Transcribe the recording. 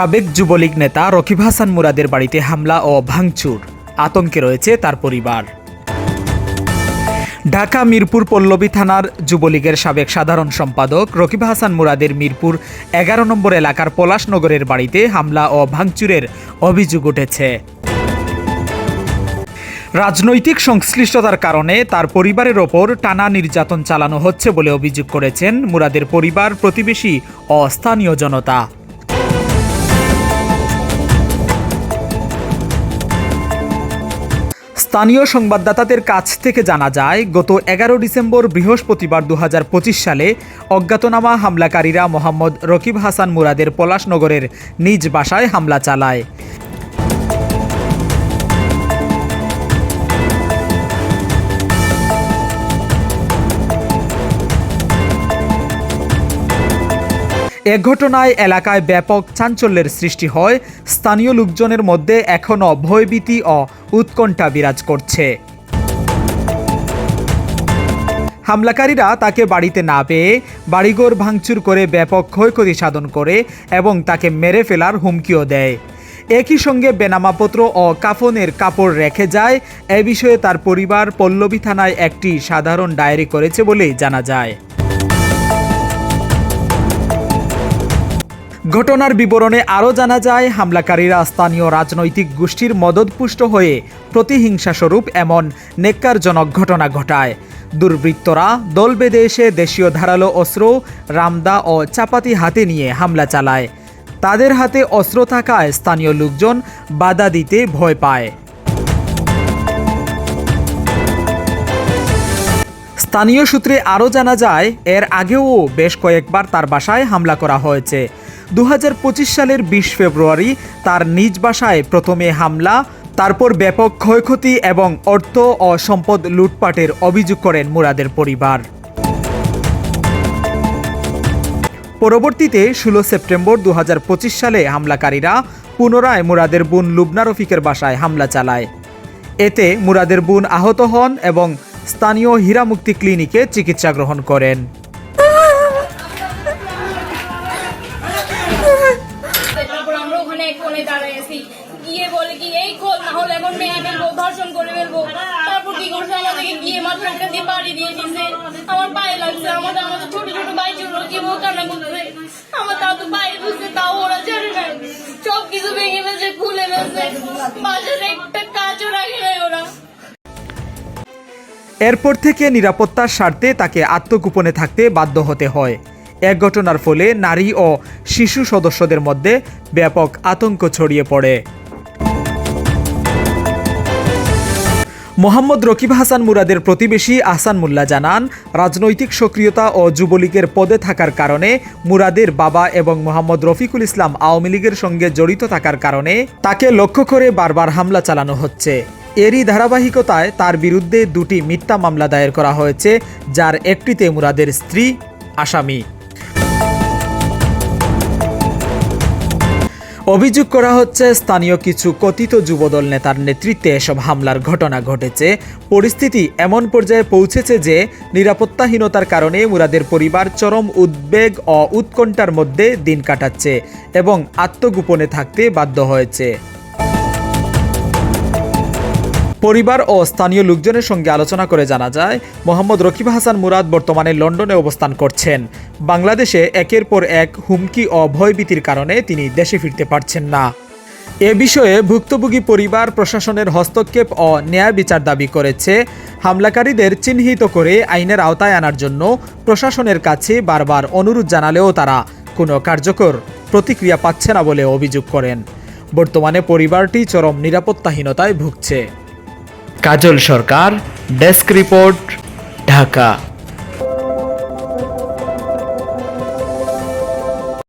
সাবেক যুবলীগ নেতা রকিব হাসান মুরাদের বাড়িতে হামলা ও ভাঙচুর, আতঙ্কে রয়েছে তার পরিবার। ঢাকা মিরপুর পল্লবী থানার যুবলীগের সাবেক সাধারণ সম্পাদক রকিব হাসান মুরাদের মিরপুর ১১ নম্বর এলাকার পলাশনগরের বাড়িতে হামলা ও ভাঙচুরের অভিযোগ উঠেছে। রাজনৈতিক সংশ্লিষ্টতার কারণে তার পরিবারের ওপর টানা নির্যাতন চালানো হচ্ছে বলে অভিযোগ করেছেন মুরাদের পরিবার, প্রতিবেশী ও স্থানীয় জনতা। স্থানীয় সংবাদদাতাদের কাছ থেকে জানা যায়, গত ১১ ডিসেম্বর বৃহস্পতিবার ২০২৫ সালে অজ্ঞাতনামা হামলাকারীরা মোহাম্মদ রকিব হাসান মুরাদের পলাশনগরের নিজ বাসায় হামলা চালায়। এ ঘটনায় এলাকায় ব্যাপক চাঞ্চল্যের সৃষ্টি হয়। স্থানীয় লোকজনের মধ্যে এখনও ভয়ভীতি ও উৎকণ্ঠা বিরাজ করছে। হামলাকারীরা তাকে বাড়িতে না পেয়ে বাড়িঘর ভাঙচুর করে ব্যাপক ক্ষয়ক্ষতি সাধন করে এবং তাকে মেরে ফেলার হুমকিও দেয়। একই সঙ্গে বেনামাপত্র ও কাফনের কাপড় রেখে যায়। এ বিষয়ে তার পরিবার পল্লবী থানায় একটি সাধারণ ডায়েরি করেছে বলেই জানা যায়। ঘটনার বিবরণে আরও জানা যায়, হামলাকারীরা স্থানীয় রাজনৈতিক গোষ্ঠীর মদদপুষ্ট হয়ে প্রতিহিংসাস্বরূপ এমন নেক্কারজনক ঘটনা ঘটায়। দুর্বৃত্তরা দল বেঁধে এসে দেশীয় ধারালো অস্ত্র, রামদা ও চাপাতি হাতে নিয়ে হামলা চালায়। তাদের হাতে অস্ত্র থাকায় স্থানীয় লোকজন বাধা দিতে ভয় পায়। স্থানীয় সূত্রে আরও জানা যায়, এর আগেও বেশ কয়েকবার তার বাসায় হামলা করা হয়েছে। ২০২৫ সালের ২০ ফেব্রুয়ারি তার নিজ বাসায় প্রথমে হামলা, তারপর ব্যাপক ক্ষয়ক্ষতি এবং অর্থ ও সম্পদ লুটপাটের অভিযোগ করেন মুরাদের পরিবার। পরবর্তীতে ১৬ সেপ্টেম্বর ২০২৫ সালে হামলাকারীরা পুনরায় মুরাদের বোন লুবনা রফিকের বাসায় হামলা চালায়। এতে মুরাদের বোন আহত হন এবং স্থানীয় হীরামুক্তি ক্লিনিকে চিকিৎসা গ্রহণ করেন। এরপর থেকে নিরাপত্তার স্বার্থে তাকে আত্মগোপনে থাকতে বাধ্য হতে হয়। এক ঘটনার ফলে নারী ও শিশু সদস্যদের মধ্যে ব্যাপক আতঙ্ক ছড়িয়ে পড়ে। মোহাম্মদ রকিব হাসান মুরাদের প্রতিবেশী আহসান মোল্লা জানান, রাজনৈতিক সক্রিয়তা ও যুবলীগের পদে থাকার কারণে মুরাদের বাবা এবং মোহাম্মদ রফিকুল ইসলাম আওয়ামী লীগের সঙ্গে জড়িত থাকার কারণে তাকে লক্ষ্য করে বারবার হামলা চালানো হচ্ছে। এরই ধারাবাহিকতায় তার বিরুদ্ধে ২টি মিথ্যা মামলা দায়ের করা হয়েছে, যার একটিতে মুরাদের স্ত্রী আসামি। অভিযোগ করা হচ্ছে, স্থানীয় কিছু কথিত যুবদল নেতার নেতৃত্বে এসব হামলার ঘটনা ঘটেছে। পরিস্থিতি এমন পর্যায়ে পৌঁছেছে যে নিরাপত্তাহীনতার কারণে মুরাদের পরিবার চরম উদ্বেগ ও উৎকণ্ঠার মধ্যে দিন কাটাচ্ছে এবং আত্মগোপনে থাকতে বাধ্য হয়েছে। পরিবার ও স্থানীয় লোকজনের সঙ্গে আলোচনা করে জানা যায়, মোহাম্মদ রকিব হাসান মুরাদ বর্তমানে লন্ডনে অবস্থান করছেন। বাংলাদেশে একের পর এক হুমকি ও ভয়ভীতির কারণে তিনি দেশে ফিরতে পারছেন না। এ বিষয়ে ভুক্তভোগী পরিবার প্রশাসনের হস্তক্ষেপ ও ন্যায় বিচার দাবি করেছে। হামলাকারীদের চিহ্নিত করে আইনের আওতায় আনার জন্য প্রশাসনের কাছে বারবার অনুরোধ জানালেও তারা কোনো কার্যকর প্রতিক্রিয়া পাচ্ছে না বলে অভিযোগ করেন। বর্তমানে পরিবারটি চরম নিরাপত্তাহীনতায় ভুগছে। কাজল সরকার, ডেস্ক রিপোর্ট, ঢাকা।